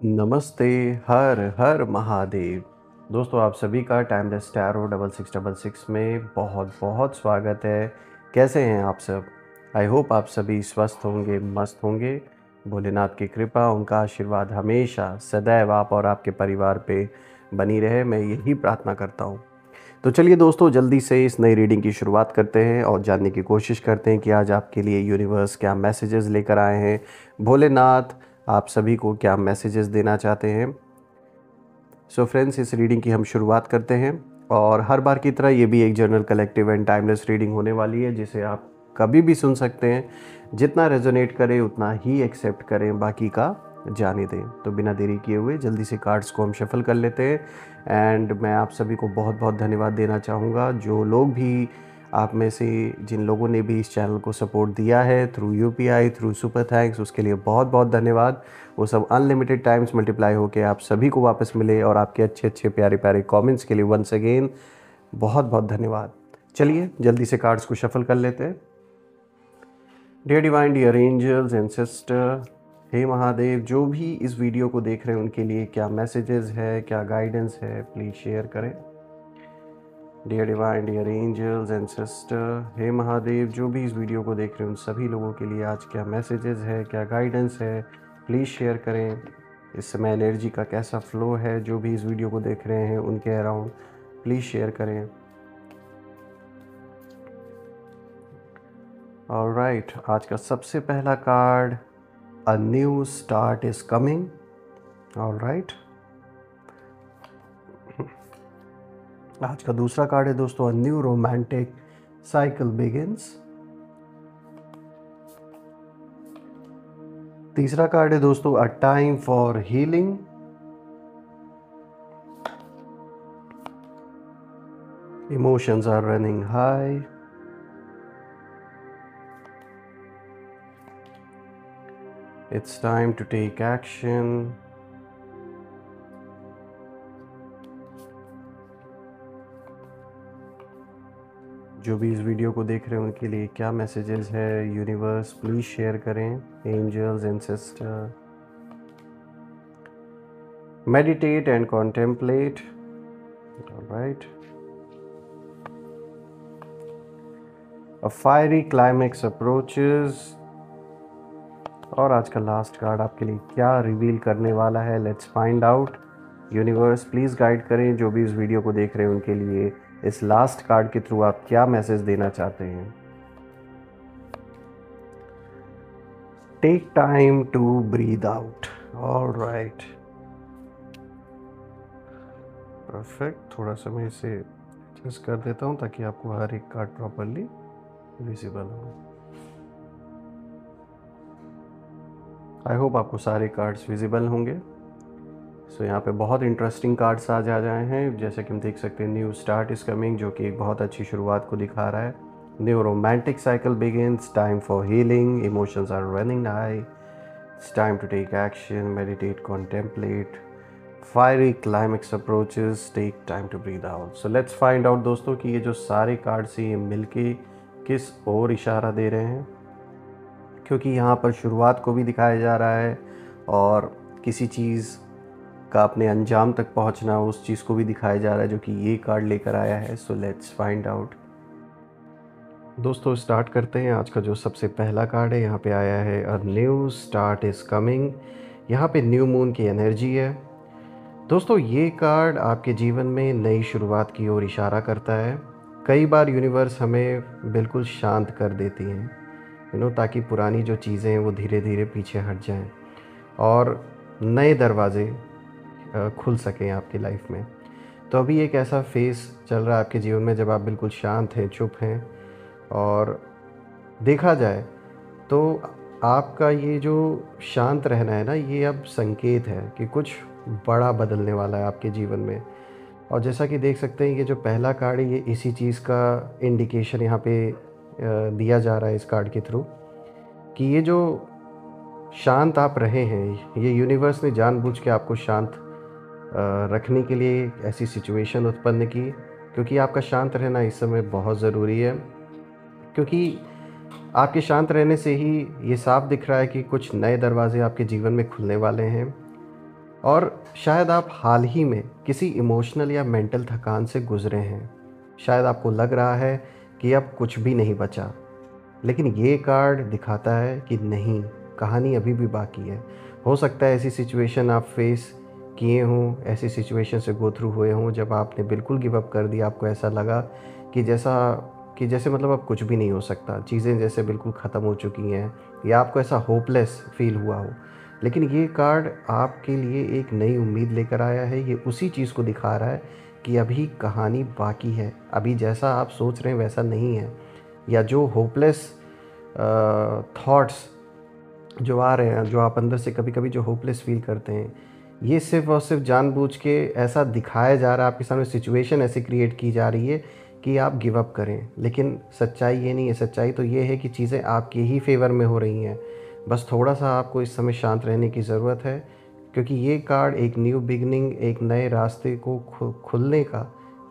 नमस्ते। हर हर महादेव। दोस्तों, आप सभी का टाइमलेस टैरो 6666 में बहुत बहुत स्वागत है। कैसे हैं आप सब? आई होप आप सभी स्वस्थ होंगे, मस्त होंगे। भोलेनाथ की कृपा, उनका आशीर्वाद हमेशा सदैव आप और आपके परिवार पे बनी रहे, मैं यही प्रार्थना करता हूँ। तो चलिए दोस्तों, जल्दी से इस नई रीडिंग की शुरुआत करते हैं और जानने की कोशिश करते हैं कि आज आपके लिए यूनिवर्स क्या मैसेजेस लेकर आए हैं। भोलेनाथ आप सभी को क्या मैसेजेस देना चाहते हैं। सो फ्रेंड्स, इस रीडिंग की हम शुरुआत करते हैं और हर बार की तरह ये भी एक general collective and timeless reading होने वाली है, जिसे आप कभी भी सुन सकते हैं। जितना रेजोनेट करे उतना ही एक्सेप्ट करें, बाकी का जाने दें। तो बिना देरी किए हुए जल्दी से कार्ड्स को हम शफल कर लेते हैं। एंड मैं आप सभी को बहुत बहुत धन्यवाद देना चाहूँगा, जो लोग भी आप में से जिन लोगों ने भी इस चैनल को सपोर्ट दिया है through UPI, through super thanks, उसके लिए बहुत बहुत धन्यवाद। वो सब अनलिमिटेड टाइम्स मल्टीप्लाई होकर आप सभी को वापस मिले, और आपके अच्छे अच्छे प्यारे प्यारे कमेंट्स के लिए वंस अगेन बहुत बहुत धन्यवाद। चलिए जल्दी से कार्ड्स को शफल कर लेते हैं। Dear divine, dear angels and sister, हे महादेव, जो भी इस वीडियो को देख रहे हैं उनके लिए क्या मैसेजेस है, क्या गाइडेंस है, प्लीज़ शेयर करें। Dear divine, dear angels and sister, हे महादेव, जो भी इस वीडियो को देख रहे हैं उन सभी लोगों के लिए आज क्या मैसेजेस है, क्या गाइडेंस है, प्लीज़ शेयर करें। इस समय एनर्जी का कैसा फ्लो है, जो भी इस वीडियो को देख रहे हैं उनके अराउंड प्लीज़ शेयर करें। ऑलराइट, आज का सबसे पहला card, a new start is coming. Alright, आज का दूसरा कार्ड है दोस्तों, a new romantic cycle begins. तीसरा कार्ड है दोस्तों, a time for healing. Emotions are running high. It's time to take action. जो भी इस वीडियो को देख रहे हैं उनके लिए क्या मैसेजेस है, यूनिवर्स प्लीज शेयर करें। Angels and sister, meditate and contemplate. Alright, a fiery climax approaches. और आज का लास्ट कार्ड आपके लिए क्या रिवील करने वाला है, let's find out. Universe please guide करें, जो भी इस वीडियो को देख रहे हैं उनके लिए इस लास्ट कार्ड के थ्रू आप क्या मैसेज देना चाहते हैं। Take time to breathe out. Alright, perfect. थोड़ा सा मैं इसे एडजस्ट कर देता हूँ ताकि आपको हर एक कार्ड प्रॉपरली विजिबल हो। आई होप आपको सारे कार्ड्स विजिबल होंगे। सो यहाँ पे बहुत इंटरेस्टिंग कार्ड्स आज आ जाए हैं, जैसे कि हम देख सकते हैं न्यू स्टार्ट इज़ कमिंग, जो कि एक बहुत अच्छी शुरुआत को दिखा रहा है। New romantic cycle begins, time for healing, emotions are running high, it's time to take action, meditate, contemplate, fiery climax approaches, take time to breathe out. So let's find out दोस्तों कि ये जो सारे कार्ड्स हैं ये मिलके किस ओर इशारा दे रहे हैं, क्योंकि यहाँ पर शुरुआत को भी दिखाया जा रहा है और किसी चीज़ का अपने अंजाम तक पहुंचना, उस चीज़ को भी दिखाया जा रहा है, जो कि ये कार्ड लेकर आया है। सो लेट्स फाइंड आउट। दोस्तों स्टार्ट करते हैं। आज का जो सबसे पहला कार्ड है, यहाँ पे आया है अ न्यू स्टार्ट इज़ कमिंग। यहाँ पे न्यू मून की एनर्जी है। दोस्तों ये कार्ड आपके जीवन में नई शुरुआत की ओर इशारा करता है। कई बार यूनिवर्स हमें बिल्कुल शांत कर देती हैं, ताकि पुरानी जो चीज़ें हैं वो धीरे धीरे पीछे हट जाएं और नए दरवाजे खुल सकें आपकी लाइफ में। तो अभी एक ऐसा फेज़ चल रहा है आपके जीवन में जब आप बिल्कुल शांत हैं, चुप हैं, और देखा जाए तो आपका ये जो शांत रहना है ना, ये अब संकेत है कि कुछ बड़ा बदलने वाला है आपके जीवन में। और जैसा कि देख सकते हैं, ये जो पहला कार्ड है ये इसी चीज़ का इंडिकेशन यहाँ पे दिया जा रहा है इस कार्ड के थ्रू, कि ये जो शांत आप रहे हैं, ये यूनिवर्स ने जानबूझ के आपको शांत रखने के लिए ऐसी सिचुएशन उत्पन्न की, क्योंकि आपका शांत रहना इस समय बहुत ज़रूरी है। क्योंकि आपके शांत रहने से ही ये साफ दिख रहा है कि कुछ नए दरवाजे आपके जीवन में खुलने वाले हैं। और शायद आप हाल ही में किसी इमोशनल या मेंटल थकान से गुजरे हैं। शायद आपको लग रहा है कि अब कुछ भी नहीं बचा, लेकिन ये कार्ड दिखाता है कि नहीं, कहानी अभी भी बाकी है। हो सकता है ऐसी सिचुएशन आप फेस किए हों, ऐसी सिचुएशन से गो थ्रू हुए हों जब आपने बिल्कुल गिव अप कर दिया। आपको ऐसा लगा कि जैसे मतलब अब कुछ भी नहीं हो सकता, चीज़ें जैसे बिल्कुल ख़त्म हो चुकी हैं, या आपको ऐसा होपलेस फील हुआ हो। लेकिन ये कार्ड आपके लिए एक नई उम्मीद लेकर आया है। ये उसी चीज़ को दिखा रहा है कि अभी कहानी बाकी है, अभी जैसा आप सोच रहे हैं वैसा नहीं है, या जो होपलेस थॉट्स जो आ रहे हैं, जो आप अंदर से कभी-कभी जो होपलेस फ़ील करते हैं, ये सिर्फ़ और सिर्फ़ जानबूझ के ऐसा दिखाया जा रहा है, आपके सामने सिचुएशन ऐसी क्रिएट की जा रही है कि आप गिव अप करें। लेकिन सच्चाई ये नहीं है, सच्चाई तो ये है कि चीज़ें आपके ही फ़ेवर में हो रही हैं। बस थोड़ा-सा आपको इस समय शांत रहने की ज़रूरत है, क्योंकि ये कार्ड एक न्यू बिगिनिंग, एक नए रास्ते को खुलने का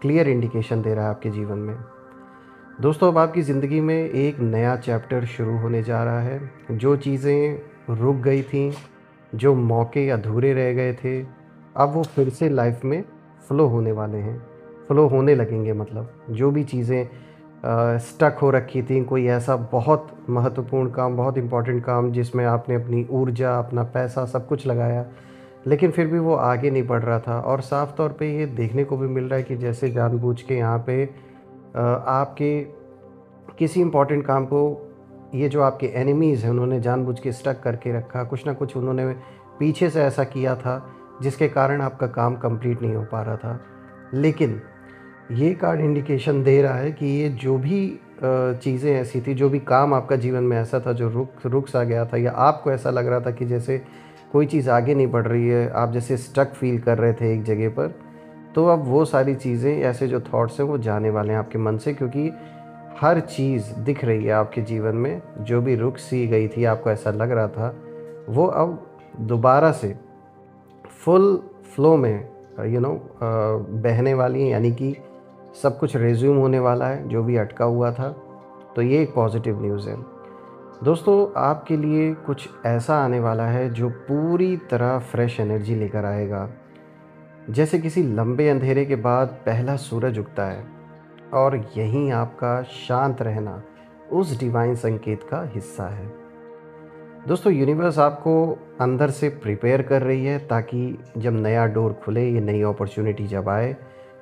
क्लियर इंडिकेशन दे रहा है आपके जीवन में। दोस्तों, अब आपकी ज़िंदगी में एक नया चैप्टर शुरू होने जा रहा है। जो चीज़ें रुक गई थीं, जो मौके अधूरे रह गए थे, अब वो फिर से लाइफ में फ़्लो होने वाले हैं, फ़्लो होने लगेंगे। मतलब जो भी चीज़ें स्टक हो रखी थीं, कोई ऐसा बहुत महत्वपूर्ण काम, बहुत इम्पोर्टेंट काम जिसमें आपने अपनी ऊर्जा, अपना पैसा सब कुछ लगाया, लेकिन फिर भी वो आगे नहीं बढ़ रहा था। और साफ़ तौर पे ये देखने को भी मिल रहा है कि जैसे जानबूझ के यहाँ पे आपके किसी इम्पोर्टेंट काम को ये जो आपके एनिमीज़ हैं उन्होंने जानबूझ के स्टक करके रखा। कुछ ना कुछ उन्होंने पीछे से ऐसा किया था जिसके कारण आपका काम कंप्लीट नहीं हो पा रहा था। लेकिन ये कार्ड इंडिकेशन दे रहा है कि ये जो भी चीज़ें ऐसी थी, जो भी काम आपका जीवन में ऐसा था जो रुक सा गया था, या आपको ऐसा लग रहा था कि जैसे कोई चीज़ आगे नहीं बढ़ रही है, आप जैसे स्टक फ़ील कर रहे थे एक जगह पर, तो अब वो सारी चीज़ें, ऐसे जो थॉट्स हैं वो जाने वाले हैं आपके मन से। क्योंकि हर चीज़ दिख रही है आपके जीवन में, जो भी रुक सी गई थी, आपको ऐसा लग रहा था, वो अब दोबारा से फुल फ्लो में बहने वाली है। यानी कि सब कुछ रिज़्यूम होने वाला है, जो भी अटका हुआ था। तो ये एक पॉज़िटिव न्यूज़ है। दोस्तों, आपके लिए कुछ ऐसा आने वाला है जो पूरी तरह फ्रेश एनर्जी लेकर आएगा। जैसे किसी लंबे अंधेरे के बाद पहला सूरज उगता है, और यहीं आपका शांत रहना उस डिवाइन संकेत का हिस्सा है। दोस्तों, यूनिवर्स आपको अंदर से प्रिपेयर कर रही है, ताकि जब नया डोर खुले, ये नई अपॉर्चुनिटी जब आए,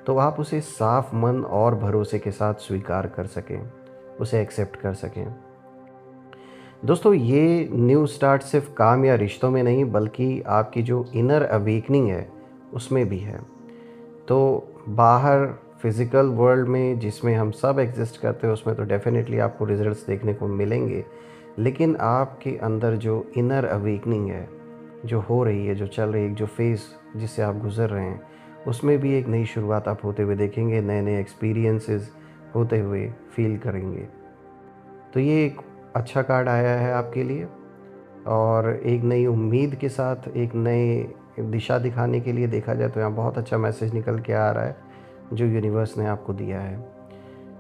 तो आप उसे साफ मन और भरोसे के साथ स्वीकार कर सकें, उसे एक्सेप्ट कर सकें। दोस्तों, ये न्यू स्टार्ट सिर्फ काम या रिश्तों में नहीं, बल्कि आपकी जो इनर अवेकनिंग है उसमें भी है। तो बाहर फिज़िकल वर्ल्ड में जिसमें हम सब एग्जिस्ट करते हैं, उसमें तो डेफ़िनेटली आपको रिज़ल्ट्स देखने को मिलेंगे। लेकिन आपके अंदर जो इनर अवेकनिंग है, जो हो रही है, जो चल रही है, जो फ़ेज़ जिससे आप गुज़र रहे हैं, उसमें भी एक नई शुरुआत आप होते हुए देखेंगे, नए-नए एक्सपीरियंसेस होते हुए फ़ील करेंगे। तो ये एक अच्छा कार्ड आया है आपके लिए, और एक नई उम्मीद के साथ, एक नए दिशा दिखाने के लिए देखा जाए तो यहाँ बहुत अच्छा मैसेज निकल के आ रहा है जो यूनिवर्स ने आपको दिया है।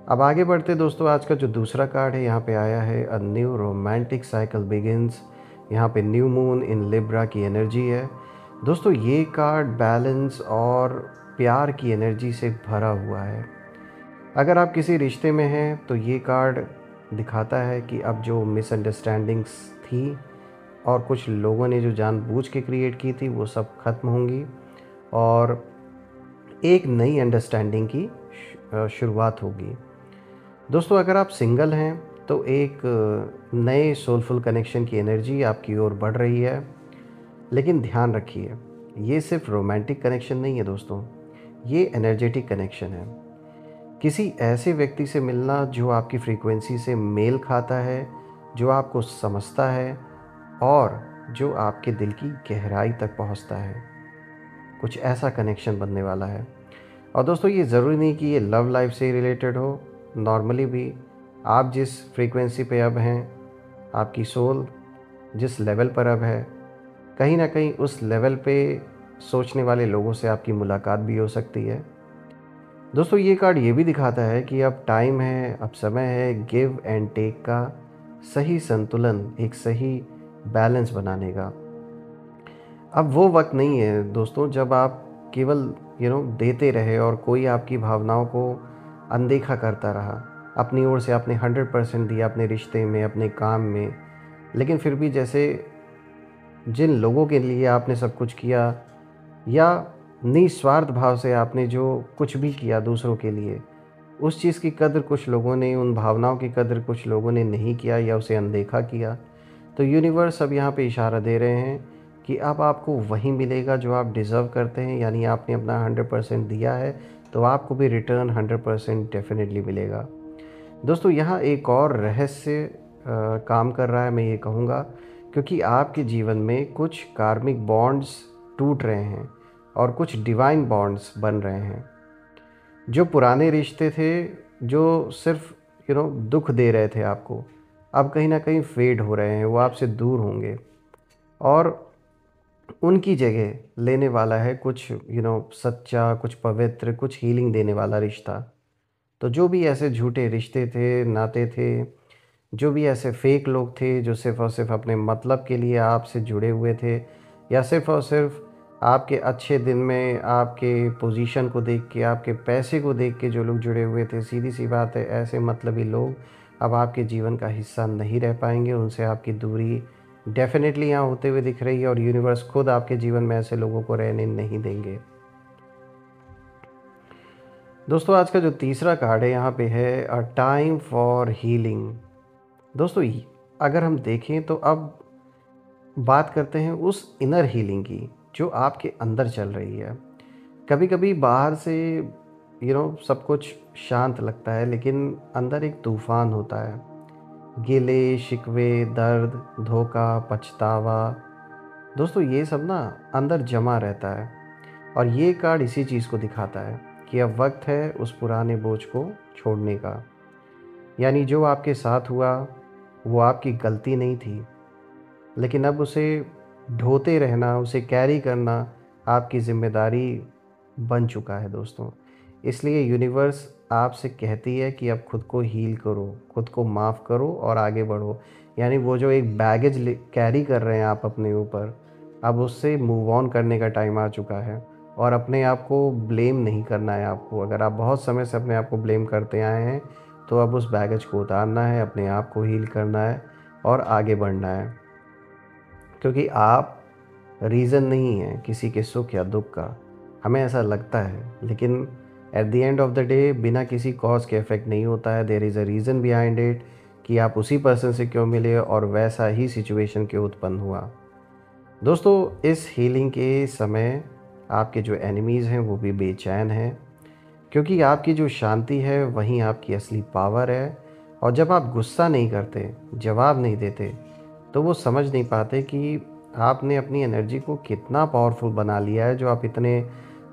अब आगे बढ़ते दोस्तों, आज का जो दूसरा कार्ड है यहाँ पे आया है अ न्यू रोमांटिक साइकिल बिगिंस। यहाँ पे न्यू मून इन लिब्रा की एनर्जी है। दोस्तों, ये कार्ड बैलेंस और प्यार की एनर्जी से भरा हुआ है। अगर आप किसी रिश्ते में हैं तो ये कार्ड दिखाता है कि अब जो मिसअंडरस्टैंडिंग्स थी और कुछ लोगों ने जो जानबूझ के क्रिएट की थी, वो सब ख़त्म होंगी, और एक नई अंडरस्टैंडिंग की शुरुआत होगी। दोस्तों, अगर आप सिंगल हैं तो एक नए सोलफुल कनेक्शन की एनर्जी आपकी ओर बढ़ रही है। लेकिन ध्यान रखिए, ये सिर्फ रोमांटिक कनेक्शन नहीं है दोस्तों, ये एनर्जेटिक कनेक्शन है। किसी ऐसे व्यक्ति से मिलना जो आपकी फ्रीक्वेंसी से मेल खाता है, जो आपको समझता है, और जो आपके दिल की गहराई तक पहुंचता है। कुछ ऐसा कनेक्शन बनने वाला है। और दोस्तों, ये ज़रूरी नहीं कि ये लव लाइफ से रिलेटेड हो। नॉर्मली भी आप जिस फ्रीक्वेंसी पे अब हैं, आपकी सोल जिस लेवल पर अब है, कहीं ना कहीं उस लेवल पे सोचने वाले लोगों से आपकी मुलाकात भी हो सकती है। दोस्तों, ये कार्ड ये भी दिखाता है कि अब टाइम है, अब समय है गिव एंड टेक का सही संतुलन, एक सही बैलेंस बनाने का। अब वो वक़्त नहीं है दोस्तों जब आप केवल देते रहे और कोई आपकी भावनाओं को अनदेखा करता रहा। अपनी ओर से आपने 100% दिया अपने रिश्ते में, अपने काम में, लेकिन फिर भी जैसे जिन लोगों के लिए आपने सब कुछ किया या निस्वार्थ भाव से आपने जो कुछ भी किया दूसरों के लिए, उस चीज़ की कदर कुछ लोगों ने, उन भावनाओं की कदर कुछ लोगों ने नहीं किया या उसे अनदेखा किया। तो यूनिवर्स अब यहाँ पे इशारा दे रहे हैं कि अब आपको वही मिलेगा जो आप डिज़र्व करते हैं, यानी आपने अपना 100% दिया है तो आपको भी रिटर्न 100% डेफिनेटली मिलेगा। दोस्तों यहाँ एक और रहस्य काम कर रहा है, मैं ये कहूँगा, क्योंकि आपके जीवन में कुछ कार्मिक बॉन्ड्स टूट रहे हैं और कुछ डिवाइन बॉन्ड्स बन रहे हैं। जो पुराने रिश्ते थे जो सिर्फ दुख दे रहे थे आपको, अब कहीं ना कहीं फेड हो रहे हैं, वो आपसे दूर होंगे और उनकी जगह लेने वाला है कुछ सच्चा, कुछ पवित्र, कुछ हीलिंग देने वाला रिश्ता। तो जो भी ऐसे झूठे रिश्ते थे, नाते थे, जो भी ऐसे फेक लोग थे जो सिर्फ़ और सिर्फ अपने मतलब के लिए आपसे जुड़े हुए थे, या सिर्फ़ और सिर्फ आपके अच्छे दिन में आपके पोजीशन को देख के, आपके पैसे को देख के जो लोग जुड़े हुए थे, सीधी सी बात है, ऐसे मतलबी लोग अब आपके जीवन का हिस्सा नहीं रह पाएंगे। उनसे आपकी दूरी डेफिनेटली यहाँ होते हुए दिख रही है और यूनिवर्स खुद आपके जीवन में ऐसे लोगों को रहने नहीं देंगे। दोस्तों आज का जो तीसरा कार्ड है यहाँ पे है अ टाइम फॉर हीलिंग। दोस्तों अगर हम देखें तो अब बात करते हैं उस इनर हीलिंग की जो आपके अंदर चल रही है। कभी कभी बाहर से सब कुछ शांत लगता है, लेकिन अंदर एक तूफान होता है। गिले शिकवे, दर्द, धोखा, पछतावा, दोस्तों ये सब ना अंदर जमा रहता है। और ये कार्ड इसी चीज़ को दिखाता है कि अब वक्त है उस पुराने बोझ को छोड़ने का। यानी जो आपके साथ हुआ वो आपकी गलती नहीं थी, लेकिन अब उसे ढोते रहना, उसे कैरी करना आपकी ज़िम्मेदारी बन चुका है दोस्तों। इसलिए यूनिवर्स आपसे कहती है कि अब खुद को हील करो, खुद को माफ़ करो और आगे बढ़ो। यानी वो जो एक बैगेज कैरी कर रहे हैं आप अपने ऊपर, अब उससे मूव ऑन करने का टाइम आ चुका है। और अपने आप को ब्लेम नहीं करना है आपको। अगर आप बहुत समय से अपने आप को ब्लेम करते आए हैं तो अब उस बैगेज को उतारना है, अपने आप को हील करना है और आगे बढ़ना है। क्योंकि आप रीज़न नहीं हैं किसी के सुख या दुख का। हमें ऐसा लगता है, लेकिन at the end of the day बिना किसी कॉज के इफ़ेक्ट नहीं होता है। There is a reason behind it कि आप उसी पर्सन से क्यों मिले और वैसा ही सिचुएशन क्यों उत्पन्न हुआ। दोस्तों इस हीलिंग के समय आपके जो एनिमीज़ हैं वो भी बेचैन हैं, क्योंकि आपकी जो शांति है वहीं आपकी असली पावर है। और जब आप गुस्सा नहीं करते, जवाब नहीं देते, तो वो समझ नहीं पाते कि आपने अपनी एनर्जी को कितना पावरफुल बना लिया है, जो आप इतने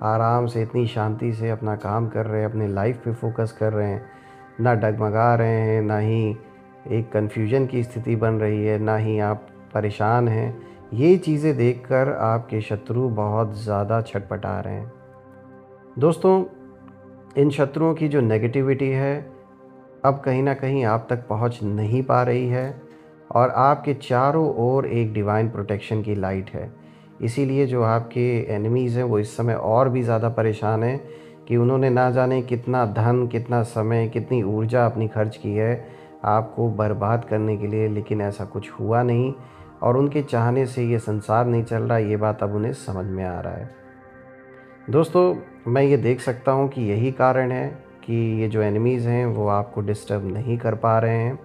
आराम से, इतनी शांति से अपना काम कर रहे हैं, अपने लाइफ पे फोकस कर रहे हैं, ना डगमगा रहे हैं, ना ही एक कन्फ्यूजन की स्थिति बन रही है, ना ही आप परेशान हैं। ये चीज़ें देखकर आपके शत्रु बहुत ज़्यादा छटपटा रहे हैं। दोस्तों इन शत्रुओं की जो नेगेटिविटी है अब कहीं ना कहीं आप तक पहुंच नहीं पा रही है और आपके चारों ओर एक डिवाइन प्रोटेक्शन की लाइट है। इसीलिए जो आपके एनिमीज़ हैं वो इस समय और भी ज़्यादा परेशान हैं कि उन्होंने ना जाने कितना धन, कितना समय, कितनी ऊर्जा अपनी खर्च की है आपको बर्बाद करने के लिए, लेकिन ऐसा कुछ हुआ नहीं और उनके चाहने से ये संसार नहीं चल रहा। ये बात अब उन्हें समझ में आ रहा है। दोस्तों मैं ये देख सकता हूँ कि यही कारण है कि ये जो एनिमीज़ हैं वो आपको डिस्टर्ब नहीं कर पा रहे हैं।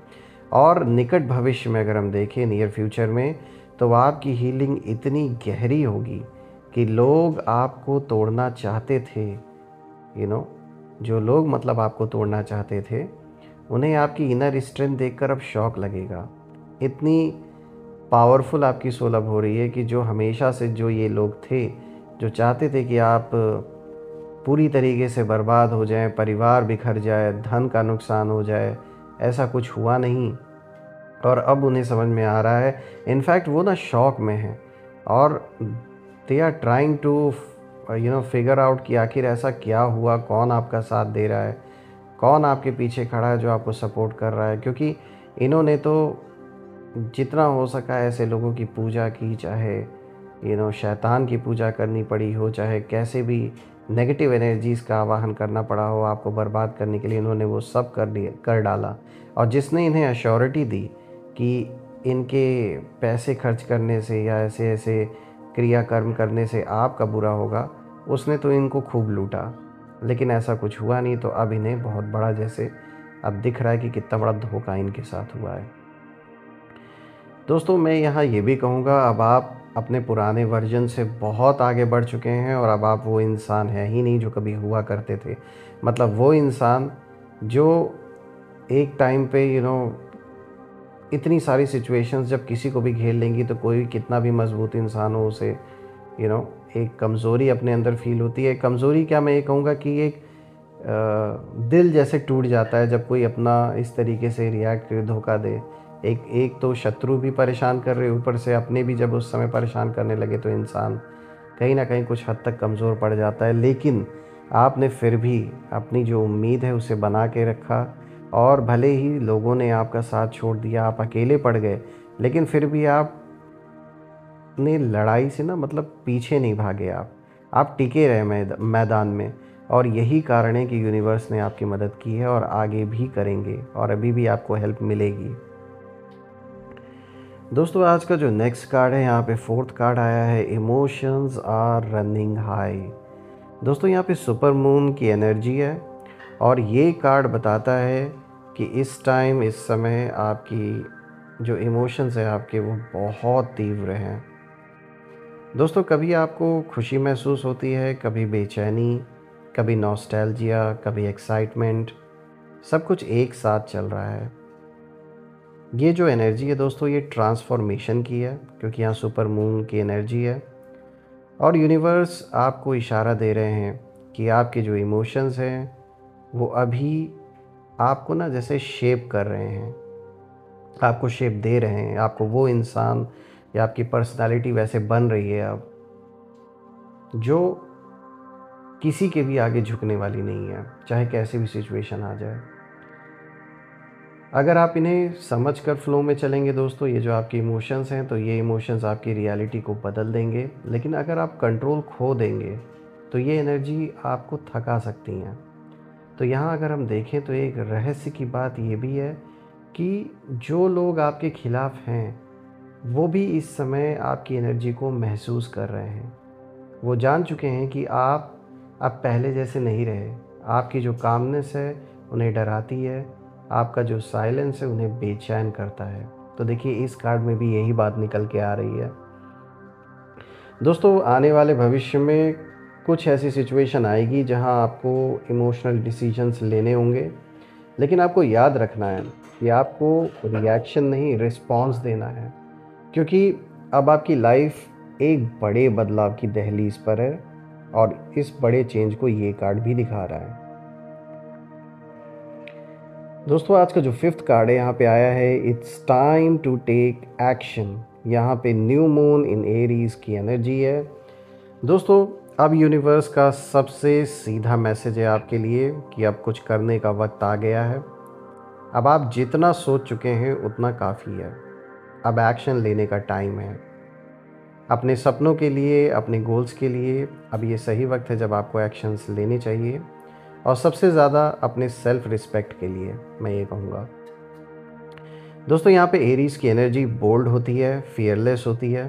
और निकट भविष्य में अगर हम देखें, नियर फ्यूचर में, तो आपकी हीलिंग इतनी गहरी होगी कि लोग आपको तोड़ना चाहते थे, जो लोग मतलब आपको तोड़ना चाहते थे, उन्हें आपकी इनर स्ट्रेंथ देखकर अब शॉक लगेगा। इतनी पावरफुल आपकी सोल अब हो रही है कि जो हमेशा से जो ये लोग थे जो चाहते थे कि आप पूरी तरीके से बर्बाद हो जाएं, परिवार बिखर जाए, धन का नुकसान हो जाए, ऐसा कुछ हुआ नहीं। और अब उन्हें समझ में आ रहा है, इनफैक्ट वो ना शॉक में हैं और they are trying to figure out कि आखिर ऐसा क्या हुआ, कौन आपका साथ दे रहा है, कौन आपके पीछे खड़ा है जो आपको सपोर्ट कर रहा है। क्योंकि इन्होंने तो जितना हो सका ऐसे लोगों की पूजा की, चाहे शैतान की पूजा करनी पड़ी हो, चाहे कैसे भी नेगेटिव एनर्जीज़ का आवाहन करना पड़ा हो आपको बर्बाद करने के लिए, इन्होंने वो सब कर डाला। और जिसने इन्हें अश्योरिटी दी कि इनके पैसे खर्च करने से या ऐसे ऐसे क्रियाकर्म करने से आपका बुरा होगा, उसने तो इनको खूब लूटा, लेकिन ऐसा कुछ हुआ नहीं। तो अब इन्हें बहुत बड़ा, जैसे अब दिख रहा है कि कितना बड़ा धोखा इनके साथ हुआ है। दोस्तों, मैं यहाँ ये भी कहूँगा, अब आप अपने पुराने वर्जन से बहुत आगे बढ़ चुके हैं और अब आप वो इंसान हैं ही नहीं जो कभी हुआ करते थे। मतलब वो इंसान जो एक टाइम पे इतनी सारी सिचुएशंस जब किसी को भी घेर लेंगी, तो कोई कितना भी मजबूत इंसान हो, उसे एक कमज़ोरी अपने अंदर फील होती है। कमज़ोरी क्या, मैं ये कहूँगा कि एक दिल जैसे टूट जाता है जब कोई अपना इस तरीके से रिएक्ट करे, धोखा दे। एक तो शत्रु भी परेशान कर रहे, ऊपर से अपने भी जब उस समय परेशान करने लगे, तो इंसान कहीं ना कहीं कुछ हद तक कमज़ोर पड़ जाता है। लेकिन आपने फिर भी अपनी जो उम्मीद है उसे बना के रखा, और भले ही लोगों ने आपका साथ छोड़ दिया, आप अकेले पड़ गए, लेकिन फिर भी आपने लड़ाई से मतलब पीछे नहीं भागे। आप टिके रहे मैदान में। और यही कारण है कि यूनिवर्स ने आपकी मदद की है और आगे भी करेंगे, और अभी भी आपको हेल्प मिलेगी। दोस्तों, आज का जो नेक्स्ट कार्ड है, यहाँ पे 4th कार्ड आया है, इमोशंस आर रनिंग हाई। दोस्तों, यहाँ पे सुपर मून की एनर्जी है, और ये कार्ड बताता है कि इस टाइम, इस समय आपकी जो इमोशंस है आपके, वो बहुत तीव्र हैं। दोस्तों, कभी आपको खुशी महसूस होती है, कभी बेचैनी, कभी नॉस्टैल्जिया, कभी एक्साइटमेंट, सब कुछ एक साथ चल रहा है। ये जो एनर्जी है दोस्तों, ये ट्रांसफॉर्मेशन की है, क्योंकि यहाँ सुपर मून की एनर्जी है, और यूनिवर्स आपको इशारा दे रहे हैं कि आपके जो इमोशंस हैं वो अभी आपको जैसे शेप कर रहे हैं, आपको शेप दे रहे हैं। आपको वो इंसान या आपकी पर्सनालिटी वैसे बन रही है अब, जो किसी के भी आगे झुकने वाली नहीं है, चाहे कैसी भी सिचुएशन आ जाए। अगर आप इन्हें समझ कर फ्लो में चलेंगे दोस्तों, ये जो आपके इमोशंस हैं, तो ये इमोशंस आपकी रियलिटी को बदल देंगे। लेकिन अगर आप कंट्रोल खो देंगे, तो ये एनर्जी आपको थका सकती हैं। तो यहाँ अगर हम देखें, तो एक रहस्य की बात ये भी है कि जो लोग आपके खिलाफ हैं, वो भी इस समय आपकी एनर्जी को महसूस कर रहे हैं। वो जान चुके हैं कि आप अब पहले जैसे नहीं रहे। आपकी जो कामनेस है उन्हें डराती है, आपका जो साइलेंस है उन्हें बेचैन करता है। तो देखिए, इस कार्ड में भी यही बात निकल के आ रही है। दोस्तों, आने वाले भविष्य में कुछ ऐसी सिचुएशन आएगी जहां आपको इमोशनल डिसीजंस लेने होंगे, लेकिन आपको याद रखना है कि आपको रिएक्शन नहीं, रिस्पॉन्स देना है, क्योंकि अब आपकी लाइफ एक बड़े बदलाव की दहलीज पर है, और इस बड़े चेंज को ये कार्ड भी दिखा रहा है। दोस्तों, आज का जो 5th कार्ड है यहाँ पे आया है, it's time to take action. यहाँ पे न्यू मून इन एरीज की एनर्जी है। दोस्तों, अब यूनिवर्स का सबसे सीधा मैसेज है आपके लिए कि अब कुछ करने का वक्त आ गया है। अब आप जितना सोच चुके हैं उतना काफ़ी है। अब एक्शन लेने का टाइम है अपने सपनों के लिए, अपने गोल्स के लिए। अब ये सही वक्त है जब आपको एक्शंस लेने चाहिए, और सबसे ज़्यादा अपने सेल्फ रिस्पेक्ट के लिए मैं ये कहूँगा। दोस्तों, यहाँ पे एरीज़ की एनर्जी बोल्ड होती है, फियरलेस होती है,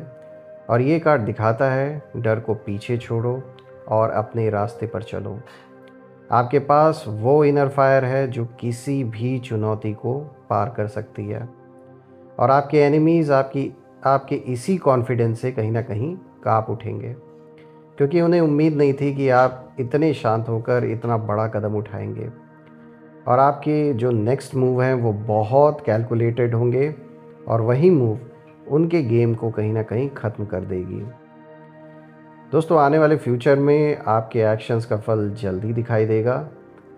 और ये कार्ड दिखाता है डर को पीछे छोड़ो और अपने रास्ते पर चलो। आपके पास वो इनर फायर है जो किसी भी चुनौती को पार कर सकती है, और आपके एनिमीज़ आपके इसी कॉन्फिडेंस से कहीं ना कहीं काँप उठेंगे, क्योंकि उन्हें उम्मीद नहीं थी कि आप इतने शांत होकर इतना बड़ा कदम उठाएंगे। और आपके जो नेक्स्ट मूव हैं वो बहुत कैलकुलेटेड होंगे, और वही मूव उनके गेम को कहीं ना कहीं ख़त्म कर देगी। दोस्तों, आने वाले फ्यूचर में आपके एक्शंस का फल जल्दी दिखाई देगा,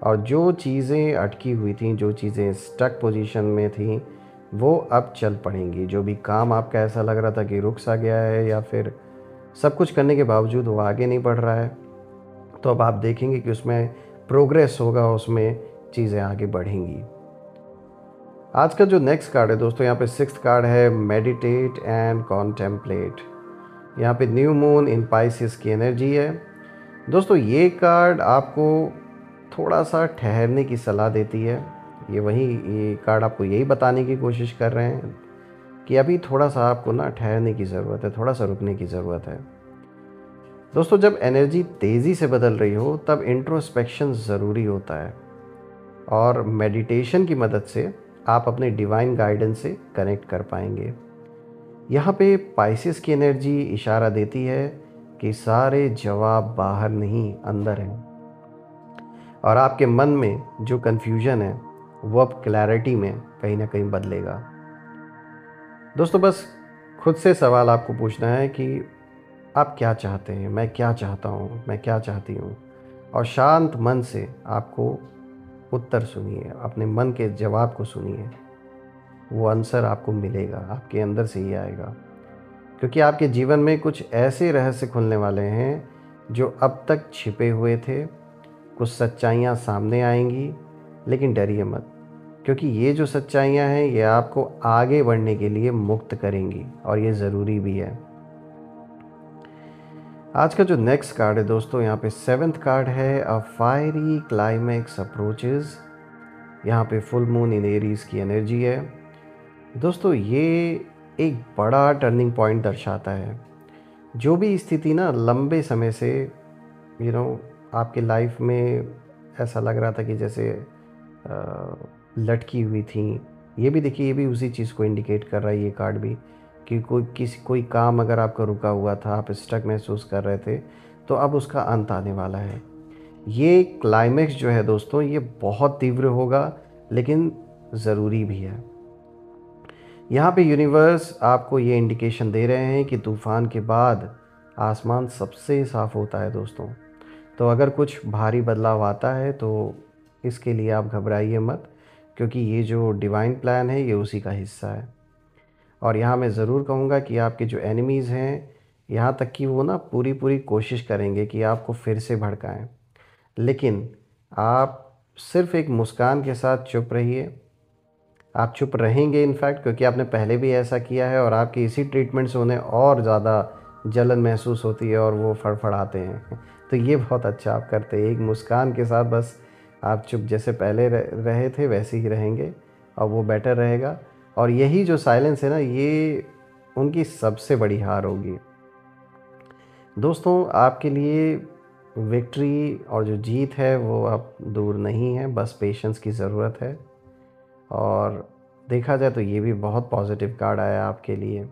और जो चीज़ें अटकी हुई थीं, जो चीज़ें स्टक पोजीशन में थीं, वो अब चल पड़ेंगी। जो भी काम आपका ऐसा लग रहा था कि रुक सा गया है, या फिर सब कुछ करने के बावजूद वो आगे नहीं बढ़ रहा है, तो अब आप देखेंगे कि उसमें प्रोग्रेस होगा, उसमें चीज़ें आगे बढ़ेंगी। आज का जो नेक्स्ट कार्ड है दोस्तों, यहाँ पे 6th कार्ड है, मेडिटेट एंड कॉन्टेम्पलेट। यहाँ पे न्यू मून इन पाइसेस की एनर्जी है। दोस्तों ये कार्ड आपको थोड़ा सा ठहरने की सलाह देती है। ये कार्ड आपको यही बताने की कोशिश कर रहे हैं कि अभी थोड़ा सा आपको ना ठहरने की ज़रूरत है, थोड़ा सा रुकने की ज़रूरत है। दोस्तों जब एनर्जी तेज़ी से बदल रही हो तब इंट्रोस्पेक्शन ज़रूरी होता है, और मेडिटेशन की मदद से आप अपने डिवाइन गाइडेंस से कनेक्ट कर पाएंगे। यहाँ पे पाइसेस की एनर्जी इशारा देती है कि सारे जवाब बाहर नहीं, अंदर हैं, और आपके मन में जो कन्फ्यूजन है वो अब क्लैरिटी में कहीं ना कहीं बदलेगा। दोस्तों बस खुद से सवाल आपको पूछना है कि आप क्या चाहते हैं, मैं क्या चाहता हूँ, मैं क्या चाहती हूँ, और शांत मन से आपको उत्तर सुनिए, अपने मन के जवाब को सुनिए। वो आंसर आपको मिलेगा, आपके अंदर से ही आएगा, क्योंकि आपके जीवन में कुछ ऐसे रहस्य खुलने वाले हैं जो अब तक छिपे हुए थे। कुछ सच्चाइयाँ सामने आएंगी, लेकिन डरिए मत, क्योंकि ये जो सच्चाइयाँ हैं ये आपको आगे बढ़ने के लिए मुक्त करेंगी, और ये ज़रूरी भी है। आज का जो नेक्स्ट कार्ड है दोस्तों, यहाँ पे 7th कार्ड है, अ फायरी क्लाइमैक्स अप्रोचेस। यहाँ पे फुल मून इन एरीज की एनर्जी है। दोस्तों ये एक बड़ा टर्निंग पॉइंट दर्शाता है। जो भी स्थिति ना लंबे समय से आपके लाइफ में ऐसा लग रहा था कि जैसे लटकी हुई थी, ये भी देखिए, ये भी उसी चीज़ को इंडिकेट कर रहा है ये कार्ड भी, कि कोई काम अगर आपका रुका हुआ था, आप स्टक महसूस कर रहे थे, तो अब उसका अंत आने वाला है। ये क्लाइमेक्स जो है दोस्तों, ये बहुत तीव्र होगा, लेकिन ज़रूरी भी है। यहाँ पे यूनिवर्स आपको ये इंडिकेशन दे रहे हैं कि तूफ़ान के बाद आसमान सबसे साफ़ होता है दोस्तों। तो अगर कुछ भारी बदलाव आता है तो इसके लिए आप घबराइए मत, क्योंकि ये जो डिवाइन प्लान है ये उसी का हिस्सा है। और यहाँ मैं ज़रूर कहूँगा कि आपके जो एनिमीज़ हैं, यहाँ तक कि वो ना पूरी पूरी कोशिश करेंगे कि आपको फिर से भड़काएं, लेकिन आप सिर्फ़ एक मुस्कान के साथ चुप रहिए। आप चुप रहेंगे इनफैक्ट, क्योंकि आपने पहले भी ऐसा किया है, और आपकी इसी ट्रीटमेंट से उन्हें और ज़्यादा जलन महसूस होती है और वो फड़फड़ाते हैं। तो ये बहुत अच्छा आप करते हैं, एक मुस्कान के साथ बस आप चुप, जैसे पहले रहे थे वैसे ही रहेंगे, और वो बेटर रहेगा। और यही जो साइलेंस है ना, ये उनकी सबसे बड़ी हार होगी। दोस्तों आपके लिए विक्ट्री और जो जीत है वो अब दूर नहीं है, बस पेशेंस की ज़रूरत है। और देखा जाए तो ये भी बहुत पॉजिटिव कार्ड आया आपके लिए।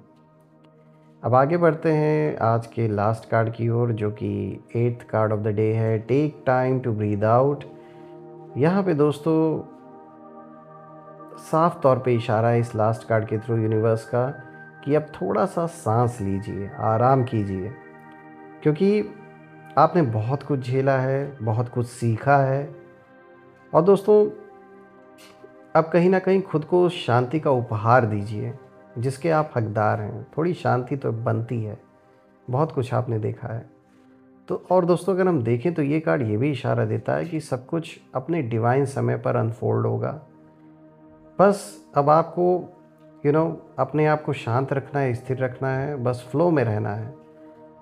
अब आगे बढ़ते हैं आज के लास्ट कार्ड की ओर, जो कि 8th card of the day है, take time to breathe out. यहाँ पे दोस्तों साफ तौर पे इशारा है इस लास्ट कार्ड के थ्रू यूनिवर्स का कि अब थोड़ा सा सांस लीजिए, आराम कीजिए, क्योंकि आपने बहुत कुछ झेला है, बहुत कुछ सीखा है। और दोस्तों अब कहीं ना कहीं खुद को शांति का उपहार दीजिए, जिसके आप हकदार हैं। थोड़ी शांति तो बनती है, बहुत कुछ आपने देखा है। तो और दोस्तों अगर हम देखें तो ये कार्ड ये भी इशारा देता है कि सब कुछ अपने डिवाइन समय पर अनफोल्ड होगा। बस अब आपको अपने आप को शांत रखना है, स्थिर रखना है, बस फ्लो में रहना है,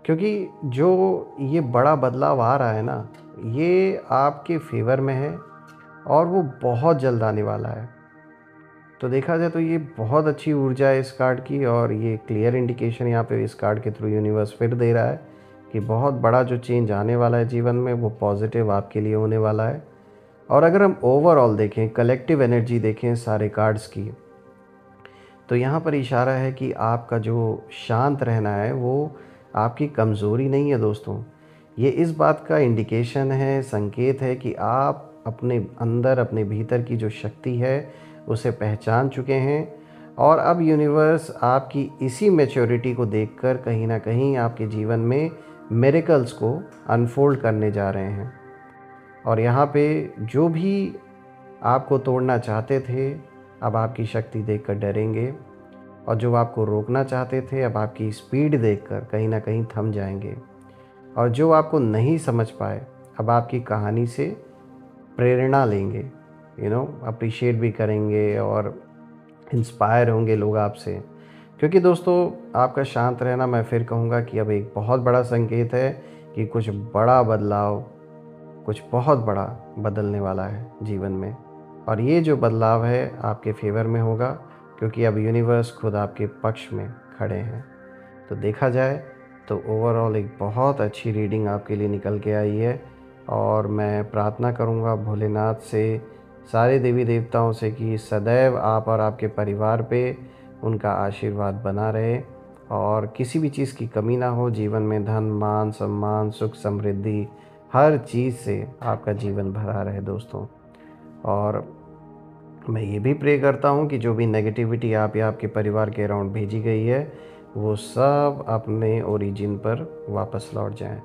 क्योंकि जो ये बड़ा बदलाव आ रहा है ना, ये आपके फेवर में है और वो बहुत जल्द आने वाला है। तो देखा जाए तो ये बहुत अच्छी ऊर्जा है इस कार्ड की, और ये क्लियर इंडिकेशन यहाँ पे इस कार्ड के थ्रू यूनिवर्स फिर दे रहा है कि बहुत बड़ा जो चेंज आने वाला है जीवन में, वो पॉजिटिव आपके लिए होने वाला है। और अगर हम ओवरऑल देखें, कलेक्टिव एनर्जी देखें सारे कार्ड्स की, तो यहाँ पर इशारा है कि आपका जो शांत रहना है वो आपकी कमज़ोरी नहीं है दोस्तों। ये इस बात का इंडिकेशन है, संकेत है कि आप अपने अंदर, अपने भीतर की जो शक्ति है उसे पहचान चुके हैं, और अब यूनिवर्स आपकी इसी मैच्योरिटी को देखकर कहीं ना कहीं आपके जीवन में मिरेकल्स को अनफोल्ड करने जा रहे हैं। और यहाँ पे जो भी आपको तोड़ना चाहते थे, अब आपकी शक्ति देखकर डरेंगे, और जो आपको रोकना चाहते थे, अब आपकी स्पीड देखकर कहीं ना कहीं थम जाएंगे। और जो आपको नहीं समझ पाए, अब आपकी कहानी से प्रेरणा लेंगे, अप्रिशिएट भी करेंगे और इंस्पायर होंगे लोग आपसे। क्योंकि दोस्तों आपका शांत रहना, मैं फिर कहूँगा कि अब एक बहुत बड़ा संकेत है कि कुछ बड़ा बदलाव, कुछ बहुत बड़ा बदलने वाला है जीवन में। और ये जो बदलाव है आपके फेवर में होगा, क्योंकि अब यूनिवर्स खुद आपके पक्ष में खड़े हैं। तो देखा जाए तो ओवरऑल एक बहुत अच्छी रीडिंग आपके लिए निकल के आई है। और मैं प्रार्थना करूँगा भोलेनाथ से, सारे देवी देवताओं से कि सदैव आप और आपके परिवार पे उनका आशीर्वाद बना रहे और किसी भी चीज़ की कमी ना हो जीवन में। धन, मान, सम्मान, सुख, समृद्धि, हर चीज़ से आपका जीवन भरा रहे दोस्तों। और मैं ये भी प्रे करता हूँ कि जो भी नेगेटिविटी आप या आपके परिवार के अराउंड भेजी गई है, वो सब अपने ओरिजिन पर वापस लौट जाएं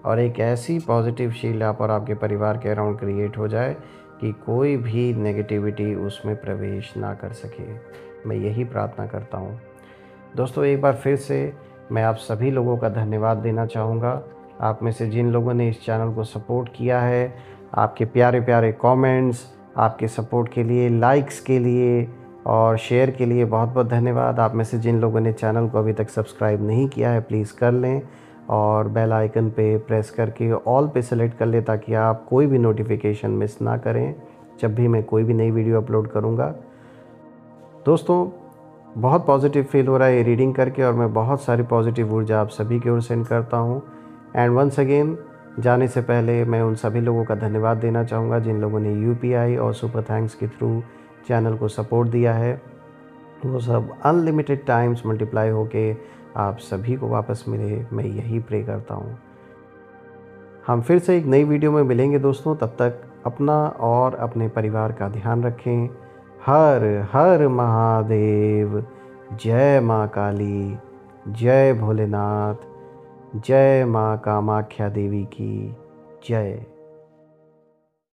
और एक ऐसी पॉजिटिव शील्ड आप और आपके परिवार के अराउंड क्रिएट हो जाए कि कोई भी नेगेटिविटी उसमें प्रवेश ना कर सके। मैं यही प्रार्थना करता हूँ दोस्तों। एक बार फिर से मैं आप सभी लोगों का धन्यवाद देना चाहूँगा। आप में से जिन लोगों ने इस चैनल को सपोर्ट किया है, आपके प्यारे प्यारे कमेंट्स, आपके सपोर्ट के लिए, लाइक्स के लिए और शेयर के लिए बहुत बहुत धन्यवाद। आप में से जिन लोगों ने चैनल को अभी तक सब्सक्राइब नहीं किया है, प्लीज़ कर लें और बेल आइकन पे प्रेस करके ऑल पे सेलेक्ट कर लें, ताकि आप कोई भी नोटिफिकेशन मिस ना करें जब भी मैं कोई भी नई वीडियो अपलोड करूँगा। दोस्तों बहुत पॉजिटिव फील हो रहा है ये रीडिंग करके और मैं बहुत सारी पॉजिटिव ऊर्जा आप सभी की ओर सेंड करता हूँ। एंड वंस अगेन जाने से पहले मैं उन सभी लोगों का धन्यवाद देना चाहूँगा जिन लोगों ने यूपीआई और सुपर थैंक्स के थ्रू चैनल को सपोर्ट दिया है। वो सब अनलिमिटेड टाइम्स मल्टीप्लाई होके आप सभी को वापस मिले, मैं यही प्रे करता हूँ। हम फिर से एक नई वीडियो में मिलेंगे दोस्तों। तब तक अपना और अपने परिवार का ध्यान रखें। हर हर महादेव। जय माँ काली, जय भोलेनाथ, जय माँ कामाख्या देवी की जय।